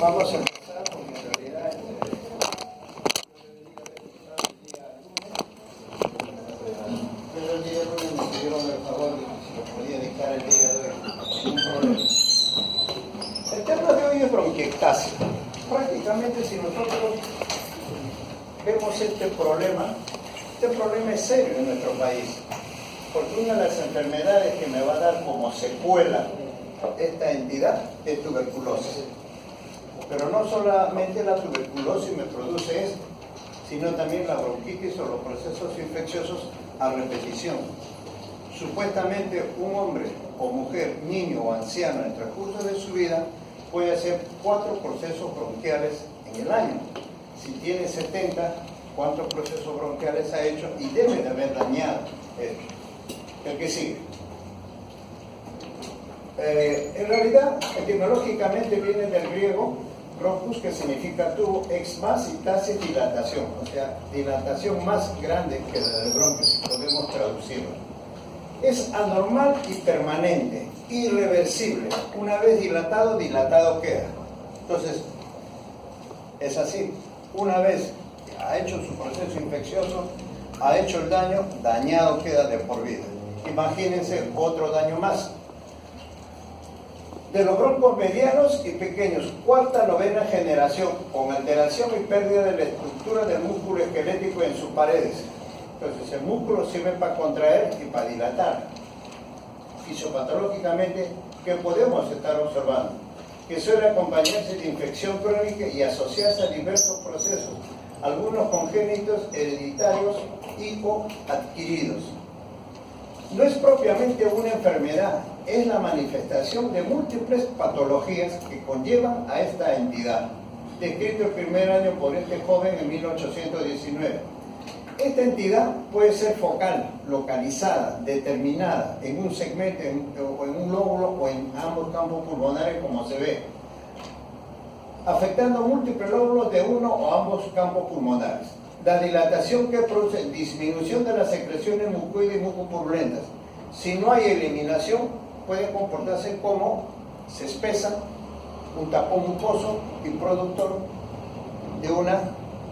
Vamos a empezar porque en realidad el día lunes me pidieron el favor de que si lo podía dictar el día de hoy, sin problema. El tema de hoy es bronquiectasia. Prácticamente si nosotros vemos este problema es serio en nuestro país, porque una de las enfermedades que me va a dar como secuela esta entidad es tuberculosis. Pero no solamente la tuberculosis me produce esto, sino también la bronquitis o los procesos infecciosos a repetición. Supuestamente un hombre o mujer, niño o anciano en el transcurso de su vida puede hacer 4 procesos bronquiales en el año. Si tiene 70, ¿cuántos procesos bronquiales ha hecho? Y debe de haber dañado esto. El que sigue. En realidad, etimológicamente viene del griego bronchus, que significa tubo, ex más y tasis, dilatación, o sea, dilatación más grande que la del bronquio, si podemos traducirlo. Es anormal y permanente, irreversible. Una vez dilatado, dilatado queda. Entonces, es así. Una vez ha hecho su proceso infeccioso, ha hecho el daño, dañado queda de por vida. Imagínense otro daño más. De los broncos medianos y pequeños, cuarta, novena generación, con alteración y pérdida de la estructura del músculo esquelético en sus paredes. Entonces, el músculo sirve para contraer y para dilatar. Fisiopatológicamente, ¿qué podemos estar observando? Que suele acompañarse de infección crónica y asociarse a diversos procesos, algunos congénitos, hereditarios y o adquiridos. No es propiamente una enfermedad, es la manifestación de múltiples patologías que conllevan a esta entidad, descrito el primer año por este joven en 1819. Esta entidad puede ser focal, localizada, determinada en un segmento o en un lóbulo o en ambos campos pulmonares, como se ve, afectando múltiples lóbulos de uno o ambos campos pulmonares. La dilatación que produce disminución de las secreciones mucoides y mucopurulentas. Si no hay eliminación, puede comportarse como se espesa, un tapón mucoso y productor de una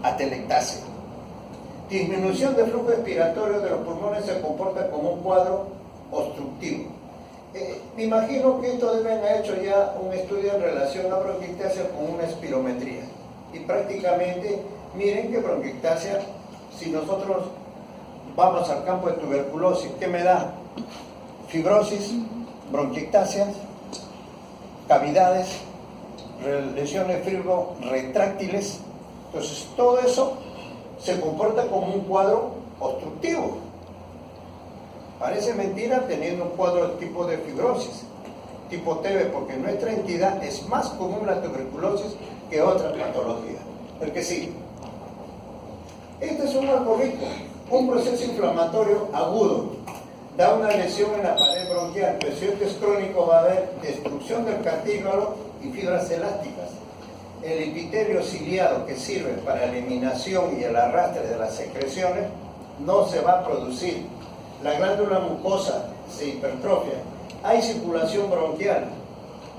atelectasia. Disminución del flujo expiratorio de los pulmones se comporta como un cuadro obstructivo. Me imagino que esto deben haber hecho ya un estudio en relación a bronquiectasia con una espirometría. Y prácticamente, miren que bronquiectasia, si nosotros vamos al campo de tuberculosis, ¿qué me da? Fibrosis, bronquiectasia, cavidades, lesiones fibro-retráctiles. Entonces, todo eso se comporta como un cuadro obstructivo. Parece mentira teniendo un cuadro de tipo de fibrosis, tipo TB, porque en nuestra entidad es más común la tuberculosis que otras patologías. El que sigue. Este es un algoritmo, un proceso inflamatorio agudo. Da una lesión en la pared bronquial, pero si esto es crónico va a haber destrucción del cartílago y fibras elásticas. El epitelio ciliado, que sirve para la eliminación y el arrastre de las secreciones, no se va a producir. La glándula mucosa se hipertrofia. Hay circulación bronquial,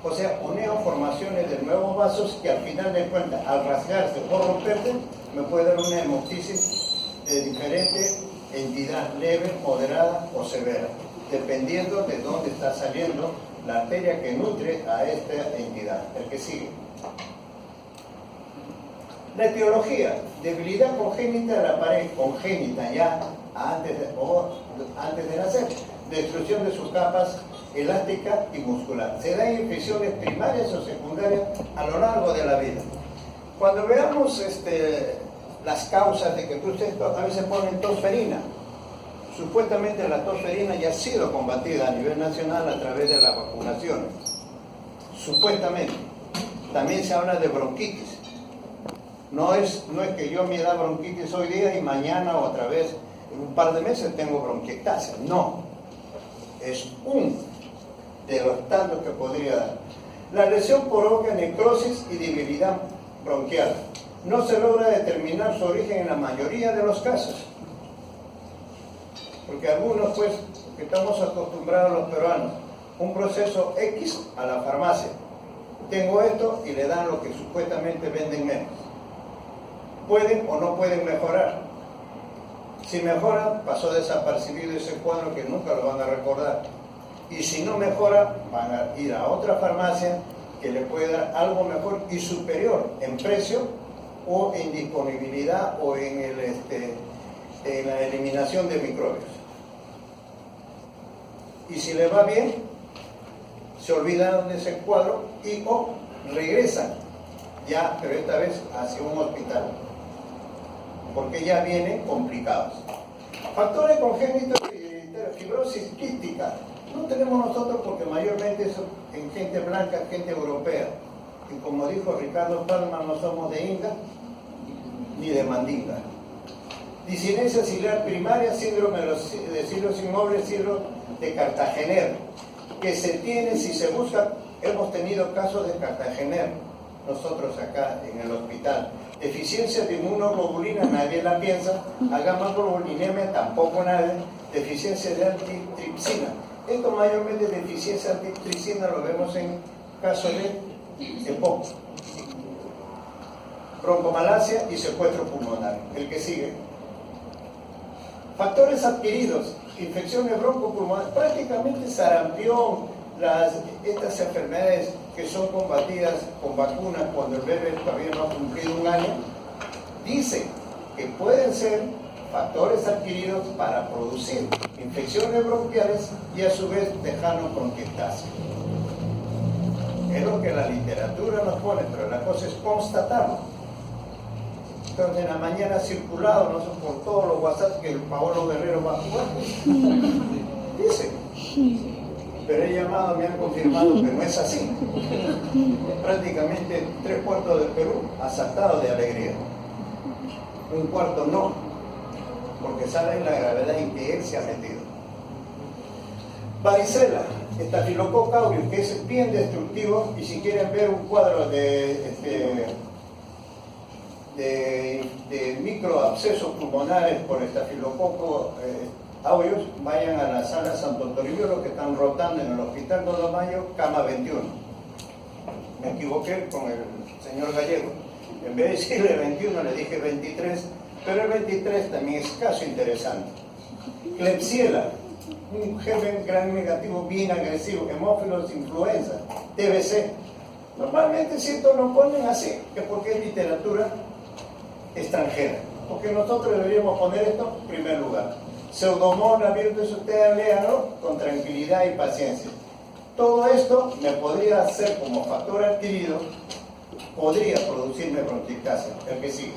o sea, formaciones de nuevos vasos que al final de cuentas, al rasgarse o romperse, me puede dar una hemoptisis de diferente entidad, leve, moderada o severa, dependiendo de dónde está saliendo la arteria que nutre a esta entidad. El que sigue. La etiología, debilidad congénita de la pared, congénita ya antes de nacer, destrucción de sus capas elástica y muscular. Se dan infecciones primarias o secundarias a lo largo de la vida. Cuando veamos las causas de que ustedes a veces ponen tosferina, supuestamente la tosferina ya ha sido combatida a nivel nacional a través de las vacunaciones. Supuestamente. También se habla de bronquitis. No es que yo me da bronquitis hoy día y mañana o otra vez en un par de meses tengo bronquiectasia. No. Es un de los tantos que podría dar. La lesión provoca necrosis y debilidad bronquial. No se logra determinar su origen en la mayoría de los casos. Porque algunos, pues, que estamos acostumbrados los peruanos, un proceso X a la farmacia. Tengo esto y le dan lo que supuestamente venden menos. ¿Pueden o no pueden mejorar? Si mejoran, pasó desapercibido ese cuadro que nunca lo van a recordar. Y si no mejora, van a ir a otra farmacia que le puede dar algo mejor y superior en precio o en disponibilidad o en la eliminación de microbios. Y si le va bien, se olvidaron de ese cuadro y o regresan ya, pero esta vez hacia un hospital, porque ya vienen complicados. Factores congénitos y fibrosis quística. No tenemos nosotros porque mayormente eso en gente blanca, gente europea. Y como dijo Ricardo Palma, no somos de Inca ni de Mandinga. Disinencia ciliar primaria, síndrome de cilios inmóviles, síndrome de Cartagener, que se tiene, si se busca, hemos tenido casos de Cartagener, nosotros acá en el hospital. Deficiencia de inmunoglobulina, nadie la piensa. A gamma-globulinemia, tampoco nadie. Deficiencia de antitripsina. Esto mayormente deficiencia de antitripsina lo vemos en caso de EPOC. Broncomalacia y secuestro pulmonar. El que sigue. Factores adquiridos. Infecciones broncopulmonares. Prácticamente sarampión. Estas enfermedades que son combatidas con vacunas cuando el bebé todavía no ha cumplido un año, dicen que pueden ser factores adquiridos para producir infecciones bronquiales y a su vez dejarnos bronquiectasia. Es lo que la literatura nos pone, pero la cosa es constatarlo. Entonces en la mañana ha circulado, no sé, por todos los WhatsApp que el Paolo Guerrero va a jugar. Dicen. Pero he llamado, me han confirmado que no es así. Prácticamente 3/4 del Perú asaltado de alegría. 1/4 no, porque saben la gravedad en que él se ha metido. Varicela, Staphylococcus aureus, que es bien destructivo, y si quieren ver un cuadro de microabscesos pulmonares por Staphylococcus aureus, vayan a la sala Santo Toribio, los que están rotando en el Hospital 2 de Mayo, cama 21. Me equivoqué con el señor Gallego. En vez de decirle 21, le dije 23, pero el 23 también es caso interesante. Klebsiella, un germen gran negativo bien agresivo, hemófilos influenza, TBC. Normalmente si esto lo ponen así, que porque es literatura extranjera, porque nosotros deberíamos poner esto en primer lugar. Pseudomonas, virus, ustedes léanlo con tranquilidad y paciencia. Todo esto me podría hacer como factor adquirido, podría producirme bronquiectasia, el que sigue.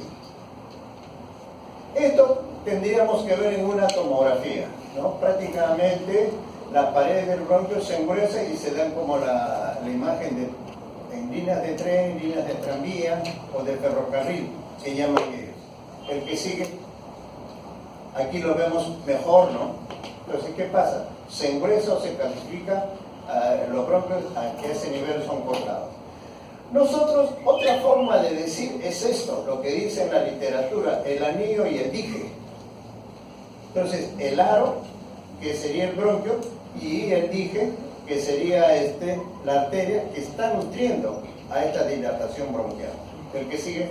Esto tendríamos que ver en una tomografía, ¿no? Prácticamente las paredes del bronquio se engruesan y se dan como la imagen en líneas de tren, líneas de tranvía o de ferrocarril, se llaman ellos. El que sigue. Aquí lo vemos mejor, ¿no? Entonces, ¿qué pasa? Se engruesa o se calcifica los bronquios a que ese nivel son cortados. Nosotros, otra forma de decir es esto, lo que dice en la literatura, el anillo y el dije. Entonces, el aro, que sería el bronquio, y el dije, que sería la arteria que está nutriendo a esta dilatación bronquial. El que sigue.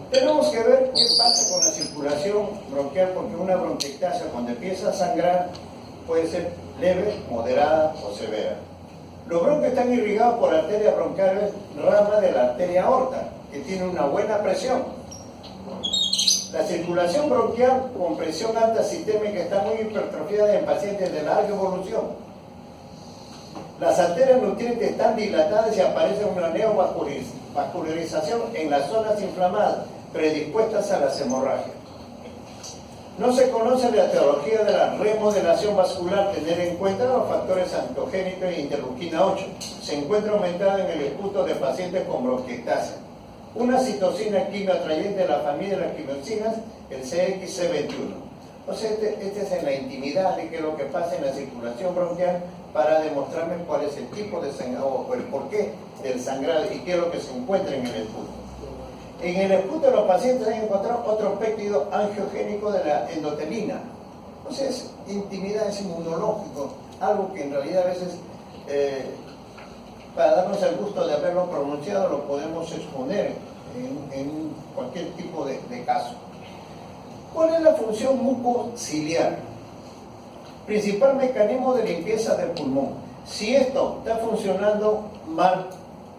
Tenemos que ver qué pasa con la circulación bronquial, porque una bronquiectasia cuando empieza a sangrar puede ser leve, moderada o severa. Los bronquios están irrigados por arterias bronquiales, rama de la arteria aorta, que tiene una buena presión. La circulación bronquial con presión alta sistémica está muy hipertrofiada en pacientes de larga evolución. Las arterias nutrientes están dilatadas y aparece una neovascularización en las zonas inflamadas, predispuestas a las hemorragias. No se conoce la etiología de la remodelación vascular, tener en cuenta los factores angiogénicos e interleuquina 8. Se encuentra aumentada en el esputo de pacientes con bronquiectasia. Una citocina quimioatrayente de la familia de las quimiocinas, el CXC21. O sea, este es en la intimidad de qué es lo que pasa en la circulación bronquial para demostrarme cuál es el tipo de sangrado o el porqué del sangrado y qué es lo que se encuentra en el esputo. En el esputo de los pacientes han encontrado otro péptido angiogénico de la endotelina. Entonces, intimidad es inmunológico, algo que en realidad a veces para darnos el gusto de haberlo pronunciado, lo podemos exponer en cualquier tipo de caso. ¿Cuál es la función mucociliar? Principal mecanismo de limpieza del pulmón. Si esto está funcionando mal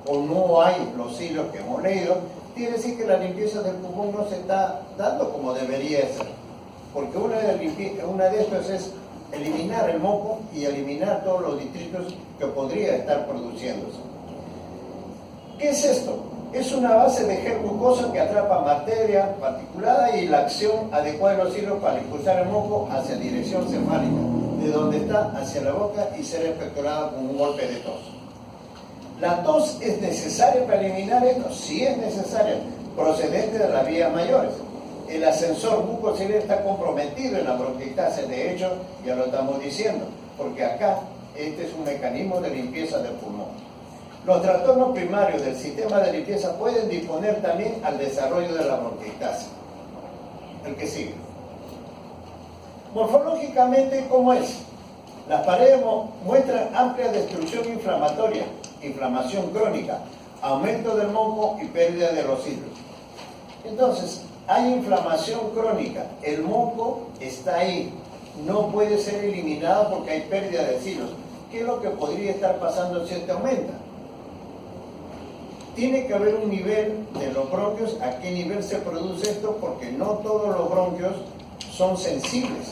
o no hay los cilios que hemos leído, quiere decir que la limpieza del pulmón no se está dando como debería ser. Porque una de estas es eliminar el moco y eliminar todos los distritos que podría estar produciéndose. ¿Qué es esto? Es una base de gel mucosa que atrapa materia particulada y la acción adecuada de los cilios para impulsar el moco hacia dirección cefálica, de donde está hacia la boca y ser expectorada con un golpe de tos. ¿La tos es necesaria para eliminar esto? Sí es necesaria, procedente de las vías mayores. El ascensor mucociliar está comprometido en la bronquiectasia, de hecho, ya lo estamos diciendo, porque acá este es un mecanismo de limpieza del pulmón. Los trastornos primarios del sistema de limpieza pueden disponer también al desarrollo de la bronquiectasia. El que sigue. Morfológicamente, ¿cómo es? Las paredes muestran amplia destrucción inflamatoria, inflamación crónica, aumento del moco y pérdida de los cilios. Entonces, hay inflamación crónica, el moco está ahí, no puede ser eliminado porque hay pérdida de cilios. ¿Qué es lo que podría estar pasando si este aumenta? Tiene que haber un nivel de los bronquios, a qué nivel se produce esto, porque no todos los bronquios son sensibles,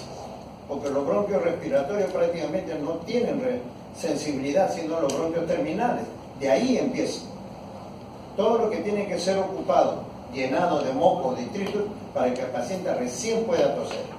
porque los bronquios respiratorios prácticamente no tienen sensibilidad, sino los bronquios terminales. De ahí empieza. Todo lo que tiene que ser ocupado, llenado de moco, distritos, para que el paciente recién pueda toser.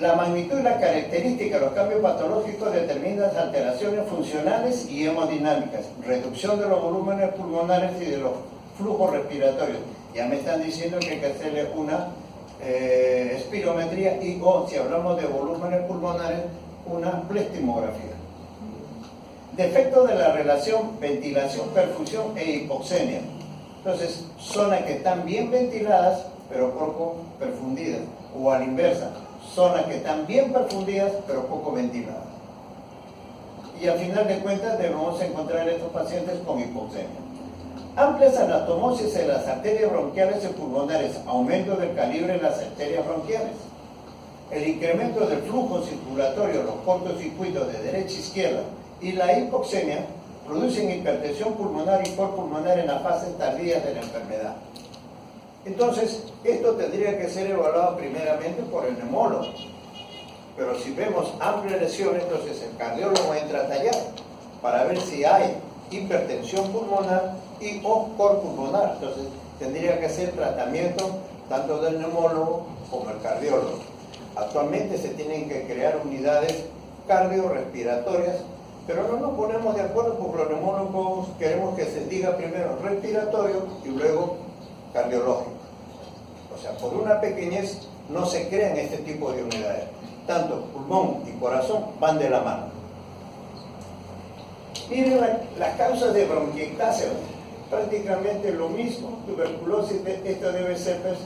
La magnitud y la característica de los cambios patológicos determinan las alteraciones funcionales y hemodinámicas, reducción de los volúmenes pulmonares y de los flujos respiratorios. Ya me están diciendo que hay que hacerle una espirometría y o, si hablamos de volúmenes pulmonares, una pleximografía. Defecto de la relación ventilación, perfusión e hipoxemia. Entonces, zonas que están bien ventiladas, pero poco perfundidas, o a la inversa, zonas que están bien perfundidas, pero poco ventiladas. Y al final de cuentas debemos encontrar estos pacientes con hipoxemia. Amplias anastomosis en las arterias bronquiales y pulmonares, aumento del calibre en las arterias bronquiales. El incremento del flujo circulatorio, los cortocircuitos de derecha a izquierda y la hipoxemia producen hipertensión pulmonar y pulmonar en las fases tardías de la enfermedad. Entonces, esto tendría que ser evaluado primeramente por el neumólogo. Pero si vemos amplias lesiones, entonces el cardiólogo entra a tallar para ver si hay hipertensión pulmonar y o cor pulmonar. Entonces, tendría que hacer tratamiento tanto del neumólogo como el cardiólogo. Actualmente se tienen que crear unidades cardiorrespiratorias, pero no nos ponemos de acuerdo porque los neumólogos queremos que se diga primero respiratorio y luego cardiológico. O sea, por una pequeñez no se crean este tipo de unidades. Tanto pulmón y corazón van de la mano. Miren las causas de bronquiectasia, prácticamente lo mismo. Tuberculosis, esto debe ser pues,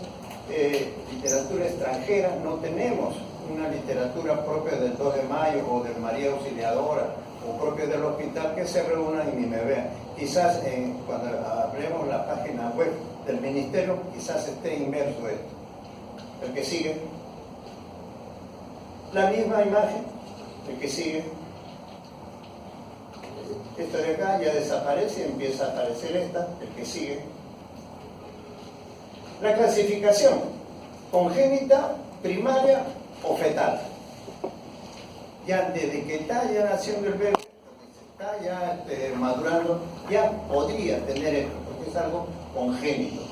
literatura extranjera. No tenemos una literatura propia del 2 de mayo o del María Auxiliadora o propia del hospital que se reúnan y ni me vean. Quizás cuando hablemos la página web del ministerio, quizás esté inmerso esto. El que sigue. La misma imagen, el que sigue. Esto de acá ya desaparece, empieza a aparecer esta, el que sigue. La clasificación, congénita, primaria o fetal. Ya desde que está ya naciendo el bebé, está ya madurando, ya podría tener esto, porque es algo congénito.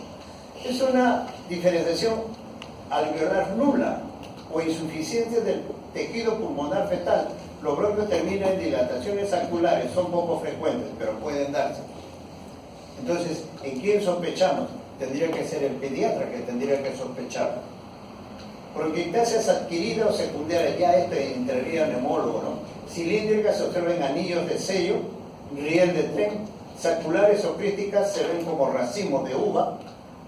Es una diferenciación alveolar nula o insuficiencia del tejido pulmonar fetal. Los bronquios terminan en dilataciones aculares, son poco frecuentes, pero pueden darse. Entonces, ¿en quién sospechamos? Tendría que ser el pediatra que tendría que sospechar. Bronquiectasias adquirida o secundaria, ya esto entraría el neumólogo, ¿no? Cilíndricas se observan anillos de sello, riel de tren, saculares o críticas se ven como racimos de uva.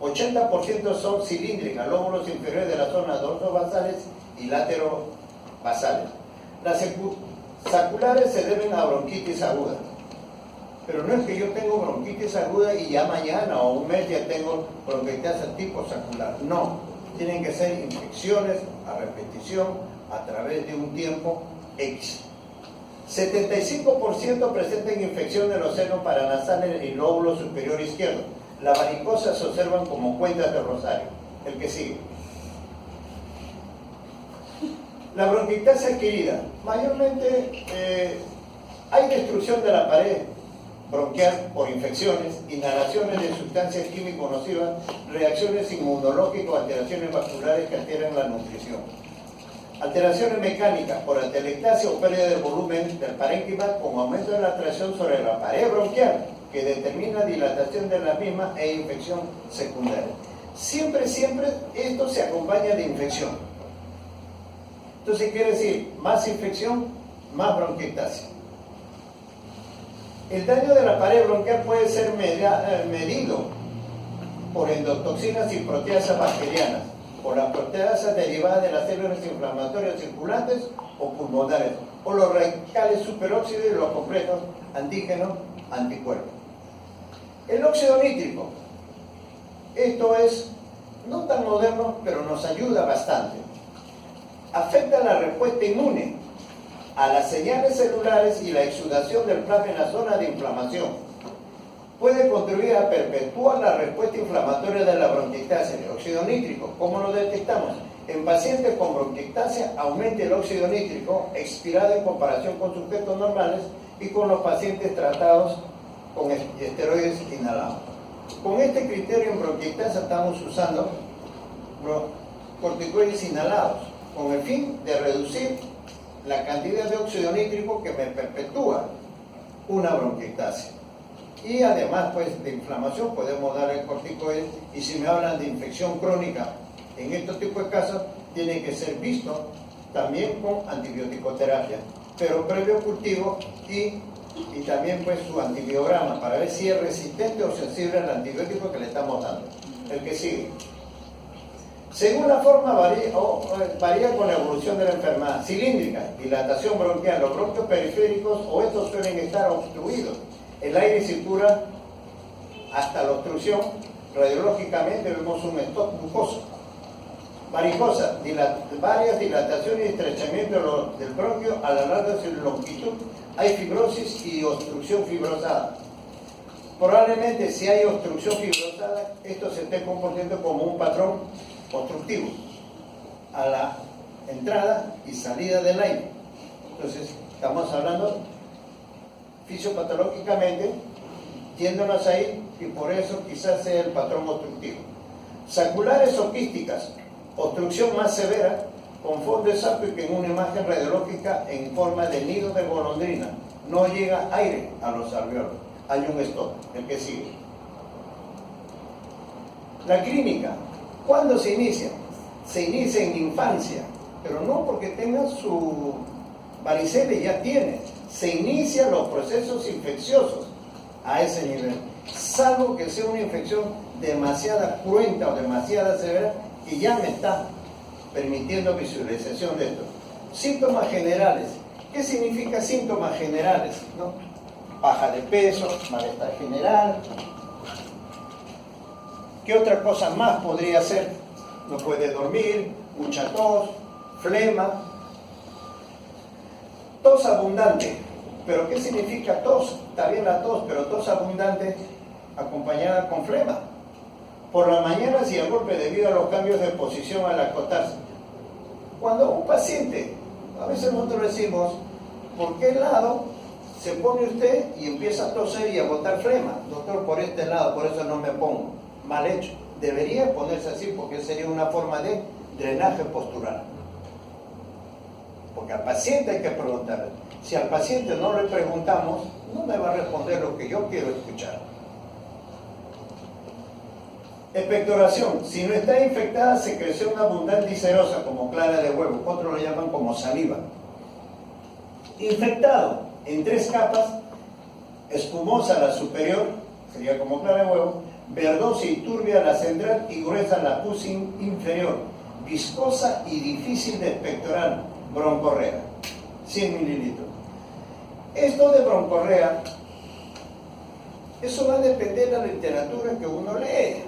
80% son cilíndricas, lóbulos inferiores de la zona dorsovasales y laterobasales. Las saculares se deben a bronquitis aguda. Pero no es que yo tengo bronquitis aguda y ya mañana o un mes ya tengo bronquitis tipo sacular. No, tienen que ser infecciones a repetición a través de un tiempo X. 75% presentan infección de los senos paranasales y lóbulo superior izquierdo. Las varicosas se observan como cuentas de rosario. El que sigue. La bronquitis adquirida. Mayormente hay destrucción de la pared bronquial por infecciones, inhalaciones de sustancias químicas nocivas, reacciones inmunológicas, alteraciones vasculares que alteran la nutrición. Alteraciones mecánicas por atelectasia o pérdida de volumen del parénquima con aumento de la tracción sobre la pared bronquial que determina dilatación de la misma e infección secundaria. Siempre esto se acompaña de infección. Entonces quiere decir, más infección, más bronquiectasia. El daño de la pared bronquial puede ser medido por endotoxinas y proteasas bacterianas, por las proteasas derivadas de las células inflamatorias circulantes o pulmonares, o los radicales superóxidos y los complejos antígenos anticuerpos. El óxido nítrico, esto es no tan moderno, pero nos ayuda bastante. Afecta la respuesta inmune a las señales celulares y la exudación del plasma en la zona de inflamación. Puede contribuir a perpetuar la respuesta inflamatoria de la bronquiectasia. El óxido nítrico, ¿cómo lo detectamos? En pacientes con bronquiectasia aumenta el óxido nítrico expirado en comparación con sujetos normales y con los pacientes tratados con esteroides inhalados. Con este criterio en bronquiectasia estamos usando corticoides inhalados con el fin de reducir la cantidad de óxido nítrico que me perpetúa una bronquiectasia. Y además, pues, de inflamación podemos dar el corticoide, y si me hablan de infección crónica, en estos tipos de casos, tiene que ser visto también con antibiótico-terapia, pero previo cultivo y también, pues, su antibiograma, para ver si es resistente o sensible al antibiótico que le estamos dando. El que sigue. Según la forma varía con la evolución de la enfermedad. Cilíndrica, dilatación bronquial, los bronquios periféricos o estos suelen estar obstruidos. El aire circula hasta la obstrucción. Radiológicamente vemos un stop mucoso. Varicosa, varias dilataciones y estrechamiento del bronquio a lo largo de su longitud. Hay fibrosis y obstrucción fibrosada. Probablemente si hay obstrucción fibrosada, esto se esté comportando como un patrón obstructivo a la entrada y salida del aire. Entonces, estamos hablando fisiopatológicamente, yéndonos ahí, y por eso quizás sea el patrón obstructivo. Saculares o quísticas, obstrucción más severa, con fondo exacto y que en una imagen radiológica en forma de nido de golondrina no llega aire a los alveolos. Hay un stop, el que sigue. La clínica, ¿cuándo se inicia? Se inicia en infancia, pero no porque tenga su varicela y ya tiene. Se inician los procesos infecciosos a ese nivel, salvo que sea una infección demasiado cruenta o demasiado severa que ya me está permitiendo visualización de esto. Síntomas generales. ¿Qué significa síntomas generales? ¿No? Baja de peso, malestar general. ¿Qué otra cosa más podría ser? No puede dormir, mucha tos, flema. Tos abundante. ¿Pero qué significa tos? Está bien la tos, pero tos abundante acompañada con flema. Por la mañana y a golpe debido a los cambios de posición al acostarse. Cuando un paciente, a veces nosotros decimos, ¿por qué lado se pone usted y empieza a toser y a botar flema? Doctor, por este lado, por eso no me pongo. Mal hecho. Debería ponerse así porque sería una forma de drenaje postural. Porque al paciente hay que preguntarle. Si al paciente no le preguntamos, no me va a responder lo que yo quiero escuchar. Expectoración. Si no está infectada, secreción abundante y serosa, como clara de huevo. Otros lo llaman como saliva. Infectado, en 3 capas, espumosa la superior, sería como clara de huevo, verdosa y turbia la central y gruesa la pus inferior, viscosa y difícil de expectorar, broncorrea. 100 mililitros. Esto de broncorrea, eso va a depender de la literatura que uno lee.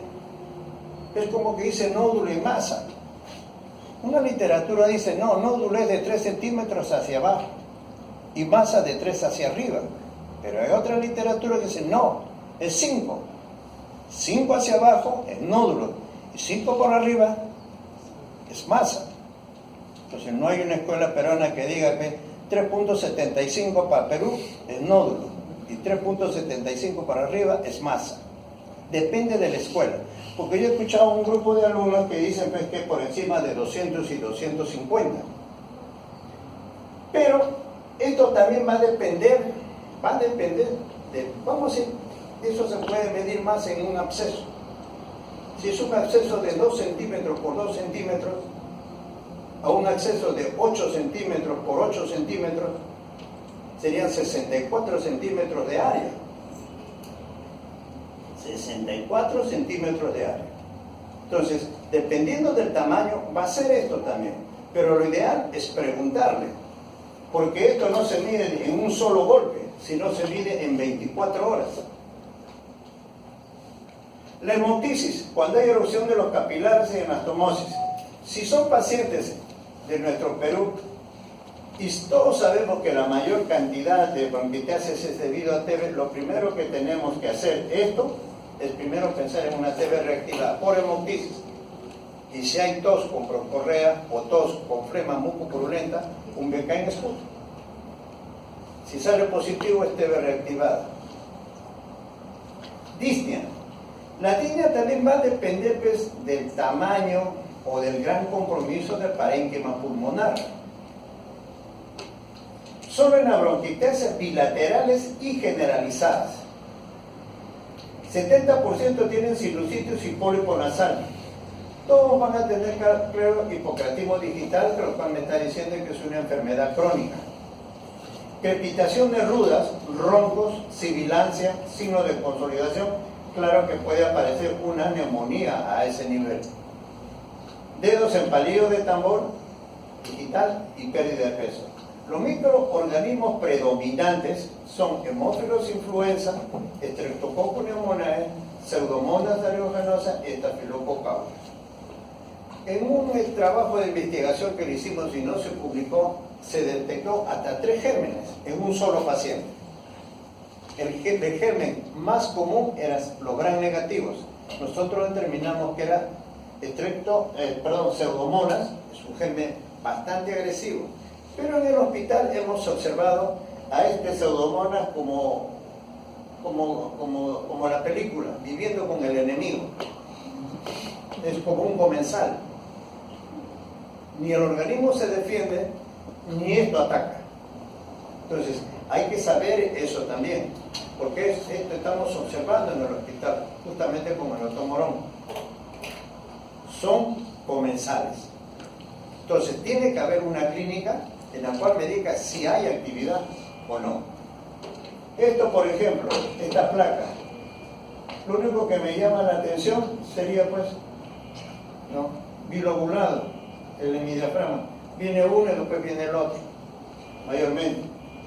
Es como que dice nódulo y masa. Una literatura dice, no, nódulo es de 3 centímetros hacia abajo y masa de 3 hacia arriba. Pero hay otra literatura que dice, no, es 5. 5 hacia abajo es nódulo y 5 por arriba es masa. Entonces no hay una escuela peruana que diga que 3.75 para Perú es nódulo y 3.75 para arriba es masa. Depende de la escuela. Porque yo he escuchado a un grupo de alumnos que dicen pues, que por encima de 200 y 250. Pero esto también va a depender de, vamos a decir, eso se puede medir más en un absceso. Si es un absceso de 2 centímetros por 2 centímetros, a un absceso de 8 centímetros por 8 centímetros, serían 64 centímetros de área. 64 centímetros de área. Entonces, dependiendo del tamaño, va a ser esto también. Pero lo ideal es preguntarle, porque esto no se mide en un solo golpe, sino se mide en 24 horas. La hemoptisis, cuando hay erupción de los capilares y anastomosis. Si son pacientes de nuestro Perú, y todos sabemos que la mayor cantidad de bronquitis es debido a TB, lo primero que tenemos que hacer es primero pensar en una TB reactivada por hemoptisis. Y si hay tos con broncorrea o tos con flema mucopurulenta, un BK en esputo. Si sale positivo es TB reactivada. Disnea. La disnea también va a depender pues, del tamaño o del gran compromiso del parénquima pulmonar. Solo en las bronquitis bilaterales y generalizadas. 70% tienen sinusitis y pólipo nasal. Todos van a tener claro hipocratismo digital, pero cual me está diciendo que es una enfermedad crónica. Crepitaciones rudas, roncos, sibilancia, signo de consolidación, claro que puede aparecer una neumonía a ese nivel. Dedos en palillo de tambor, digital y pérdida de peso. Los microorganismos predominantes son Haemophilus influenza, Streptococcus pneumoniae, Pseudomonas aeruginosa y Staphylococcus aureus. En un trabajo de investigación que le hicimos y no se publicó, se detectó hasta 3 gérmenes en un solo paciente. El germen más común eran los gram negativos. Nosotros determinamos que era Pseudomonas, es un germen bastante agresivo. Pero en el hospital hemos observado a este Pseudomonas como la película, viviendo con el enemigo. Es como un comensal. Ni el organismo se defiende, ni esto ataca. Entonces, hay que saber eso también, porque esto estamos observando en el hospital, justamente como en el Otto Morón. Son comensales. Entonces, tiene que haber una clínica en la cual me diga si hay actividad o no. Esto, por ejemplo, esta placa, lo único que me llama la atención sería, pues, ¿no? Bilobulado, el hemidiafragma. Viene uno y después viene el otro, mayormente.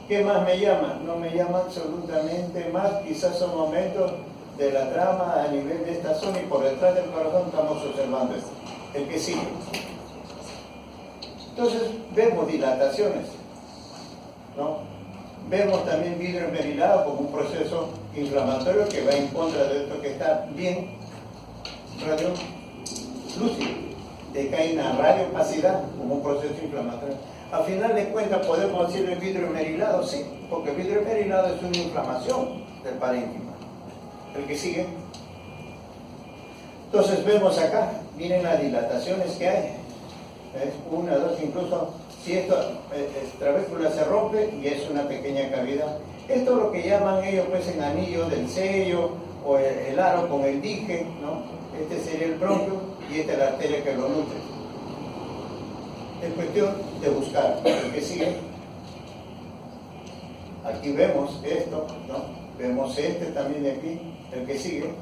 ¿Qué más me llama? No me llama absolutamente más, quizás son momentos de la trama a nivel de esta zona y por detrás del corazón estamos observando esto. El que sigue. Entonces vemos dilataciones, ¿no? Vemos también vidrio esmerilado como un proceso inflamatorio que va en contra de esto que está bien radiolúcido. Decae una radiopacidad como un proceso inflamatorio. Al final de cuentas podemos decir el vidrio esmerilado, sí, porque el vidrio esmerilado es una inflamación del parénquima. El que sigue. Entonces vemos acá, miren las dilataciones que hay. ¿Ves? 1, 2, incluso si esta trabécula se rompe y es una pequeña cavidad. Esto es lo que llaman ellos pues en anillo del sello o el aro con el dije, ¿no? Este sería el bronquio y esta es la arteria que lo nutre. Es cuestión de buscar. El que sigue. Aquí vemos esto, ¿no? Vemos este también de aquí, el que sigue.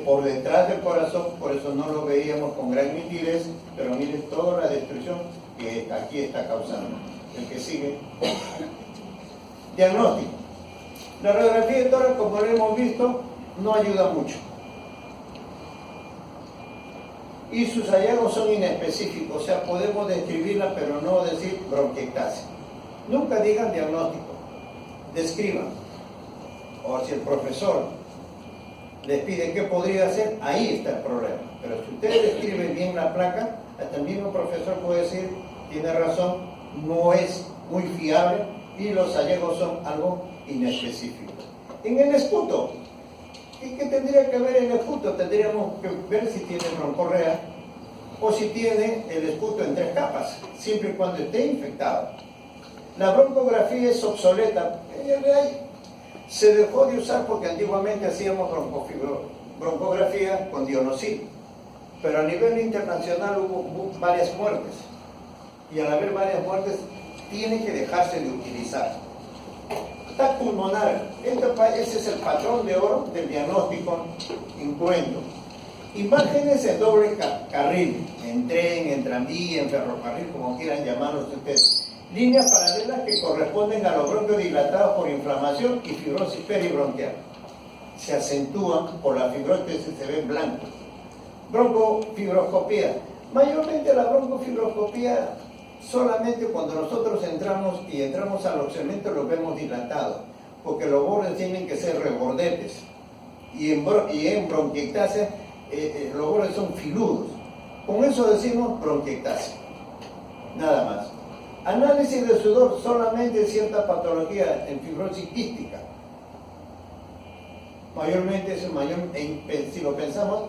Por detrás del corazón, por eso no lo veíamos con gran nitidez, pero miren toda la destrucción que aquí está causando. El que sigue. Diagnóstico. La radiografía de tórax, como lo hemos visto, no ayuda mucho. Y sus hallazgos son inespecíficos, o sea, podemos describirla, pero no decir bronquiectasia. Nunca digan diagnóstico, describan. O si el profesor les pide qué podría hacer, ahí está el problema. Pero si ustedes describen bien la placa, hasta el mismo profesor puede decir, tiene razón, no es muy fiable y los hallazgos son algo inespecíficos. En el esputo, ¿qué tendría que ver el esputo? Tendríamos que ver si tiene broncorrea o si tiene el esputo en 3 capas, siempre y cuando esté infectado. La broncografía es obsoleta. Se dejó de usar porque antiguamente hacíamos broncografía con Dionosil, pero a nivel internacional hubo varias muertes, y al haber varias muertes tiene que dejarse de utilizar. TAC pulmonar, ese es el patrón de oro del diagnóstico incruento. Imágenes en doble carril, en tren, en tranvía, en ferrocarril, como quieran llamarlos ustedes. Líneas paralelas que corresponden a los bronquios dilatados por inflamación y fibrosis peribronquial. Se acentúan por la fibrosis, se ven blancos. Broncofibroscopía. Mayormente la broncofibroscopía solamente cuando nosotros entramos al oxímetro los vemos dilatados, porque los bordes tienen que ser rebordetes. Y en bronquiectasia los bordes son filudos. Con eso decimos bronquiectasia. Nada más. Análisis de sudor solamente cierta patología en fibrosis quística. Mayormente si lo pensamos,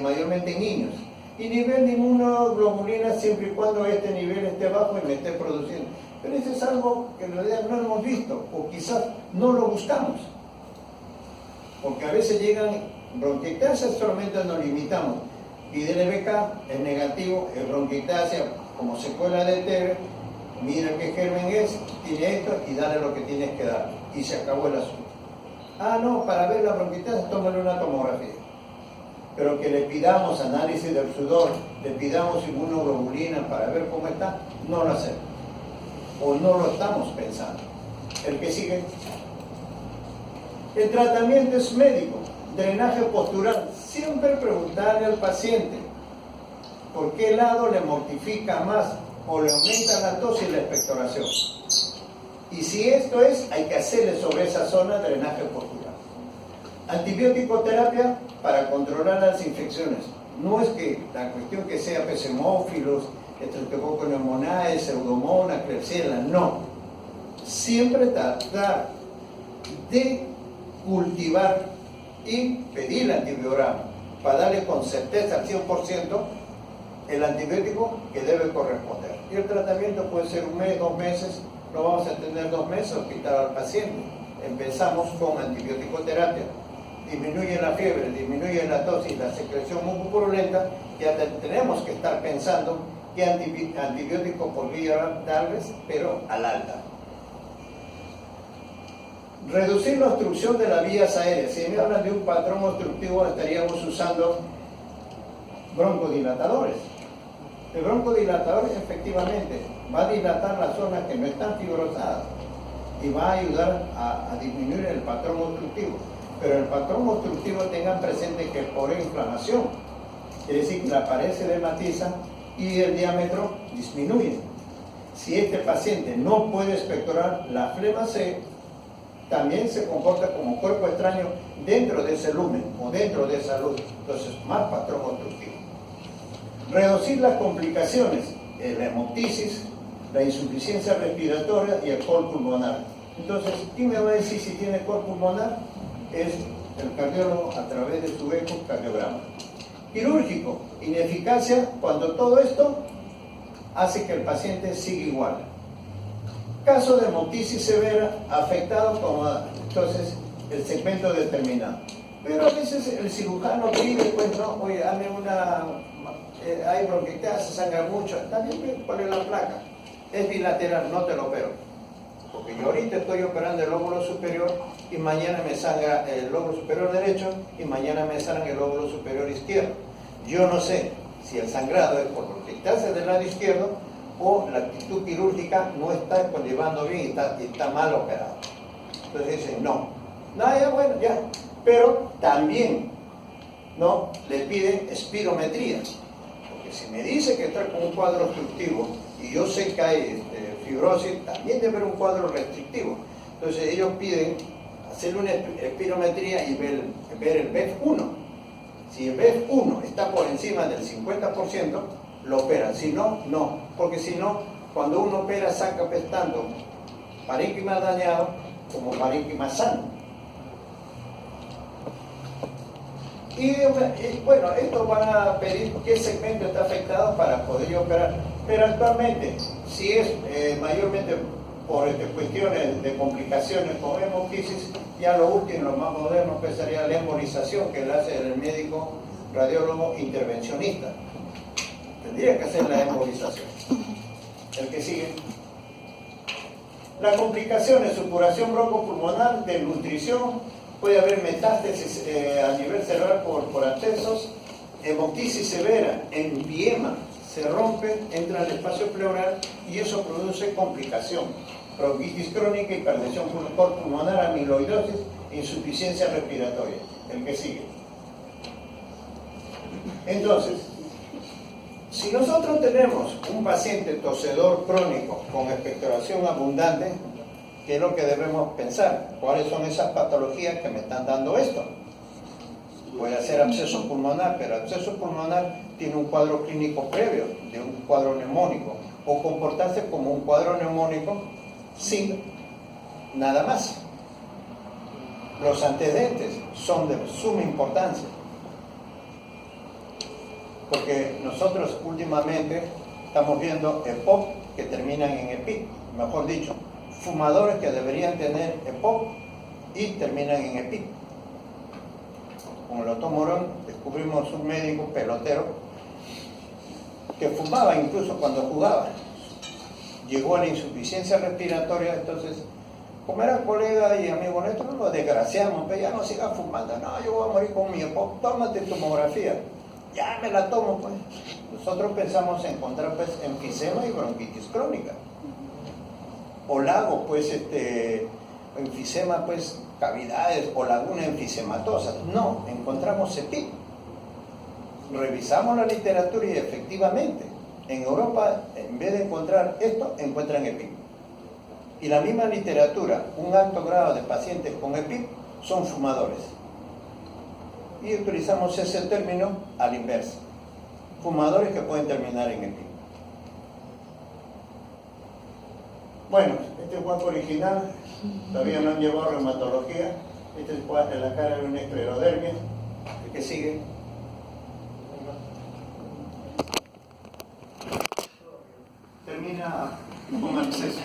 mayormente en niños. Y nivel de inmunoglobulina siempre y cuando este nivel esté bajo y me esté produciendo. Pero eso es algo que en realidad no hemos visto, o quizás no lo buscamos. Porque a veces llegan bronquiectasias, solamente nos limitamos. Y del BK es negativo, es bronquiectasia como secuela de TB. Mira qué germen es, tiene esto y dale lo que tienes que dar. Y se acabó el asunto. Ah, no, para ver la bronquiectasia, tómale una tomografía. Pero que le pidamos análisis del sudor, le pidamos inmunoglobulina para ver cómo está, no lo hacemos. O no lo estamos pensando. El que sigue. El tratamiento es médico, drenaje postural. Siempre preguntarle al paciente por qué lado le mortifica más o le aumenta la tos y la expectoración. Y si esto es, hay que hacerle sobre esa zona drenaje postural. Antibiótico terapia para controlar las infecciones. No es que la cuestión que sea pneumófilos, Streptococcus pneumoniae, Pseudomonas, Klebsiella, no. Siempre tratar de cultivar y pedir el antibiograma para darle con certeza al 100% el antibiótico que debe corresponder. Y el tratamiento puede ser 1 mes, 2 meses, lo vamos a tener 2 meses, quitar al paciente. Empezamos con antibiótico terapia. Disminuye la fiebre, disminuye la tos y la secreción mucopurulenta, ya tenemos que estar pensando qué antibiótico podría darles, pero al alta. Reducir la obstrucción de las vías aéreas. Si me hablan de un patrón obstructivo, estaríamos usando broncodilatadores. El broncodilatador efectivamente va a dilatar las zonas que no están fibrosadas y va a ayudar a disminuir el patrón obstructivo. Pero el patrón obstructivo tengan presente que por inflamación, quiere decir que la pared se dematiza y el diámetro disminuye. Si este paciente no puede expectorar, la flema también se comporta como cuerpo extraño dentro de ese lumen o dentro de esa luz. Entonces, más patrón obstructivo. Reducir las complicaciones, la hemoptisis, la insuficiencia respiratoria y el col pulmonar. Entonces, ¿quién me va a decir si tiene col pulmonar? Es el cardiólogo a través de su ecocardiograma. Quirúrgico, ineficacia cuando todo esto hace que el paciente siga igual. Caso de hemoptisis severa, afectado como entonces el segmento determinado. Pero a veces el cirujano pide, pues no, oye, dame hay bronquiectasia, se sangra mucho, también pone la placa. Es bilateral, no te lo opero. Porque yo ahorita estoy operando el lóbulo superior y mañana me sangra el lóbulo superior derecho y mañana me sangra el lóbulo superior izquierdo. Yo no sé si el sangrado es por bronquiectasia del lado izquierdo o la actitud quirúrgica no está llevando bien y está mal operado. Entonces dicen, no, ya, bueno, ya, pero también, ¿no?, le piden espirometría, porque si me dice que está con un cuadro obstructivo y yo sé que hay fibrosis, también debe haber un cuadro restrictivo. Entonces ellos piden hacer una espirometría y ver el BEF1. Si el BEF1 está por encima del 50%, lo operan. Si no, no. Porque si no, cuando uno opera, saca tanto parénquima dañado como parénquima sano. Y bueno, esto van a pedir qué segmento está afectado para poder operar. Pero actualmente, si es mayormente por cuestiones de complicaciones con hemoptisis, ya lo último, lo más moderno, pues sería la embolización, que la hace el médico radiólogo intervencionista. Tendría que hacer la embolización. El que sigue. La complicación es supuración broncopulmonar, desnutrición, puede haber metástasis a nivel cerebral por abscesos, hemoptisis severa, empiema, se rompe, entra al espacio pleural y eso produce complicación. Bronquitis crónica, hipertensión pulmonar, amiloidosis, insuficiencia respiratoria. El que sigue. Entonces, si nosotros tenemos un paciente tosedor crónico con expectoración abundante, ¿qué es lo que debemos pensar? ¿Cuáles son esas patologías que me están dando esto? Puede ser absceso pulmonar, pero absceso pulmonar tiene un cuadro clínico previo de un cuadro neumónico, o comportarse como un cuadro neumónico sin nada más. Los antecedentes son de suma importancia, porque nosotros últimamente estamos viendo EPOC que terminan en EPIC, mejor dicho, fumadores que deberían tener EPOC y terminan en EPIC. Con el doctor Morón descubrimos un médico pelotero que fumaba incluso cuando jugaba. Llegó a la insuficiencia respiratoria, entonces, como era colega y amigo nuestro, lo desgraciamos, pero ya no sigas fumando. No, yo voy a morir con mi EPOC, tómate tomografía. Ya me la tomo, pues. Nosotros pensamos encontrar, pues, enfisema y bronquitis crónica. O lago, pues, enfisema, pues, cavidades o laguna enfisematosas. No, encontramos EPIC. Revisamos la literatura y efectivamente, en Europa, en vez de encontrar esto, encuentran EPIC. Y la misma literatura, un alto grado de pacientes con EPIC son fumadores. Y utilizamos ese término a la inversa. Fumadores que pueden terminar en EPIC. Bueno, este es el cuadro original, todavía no han llevado reumatología. Este es el cuadro de la cara de una esclerodermia. El que sigue. Termina con absceso.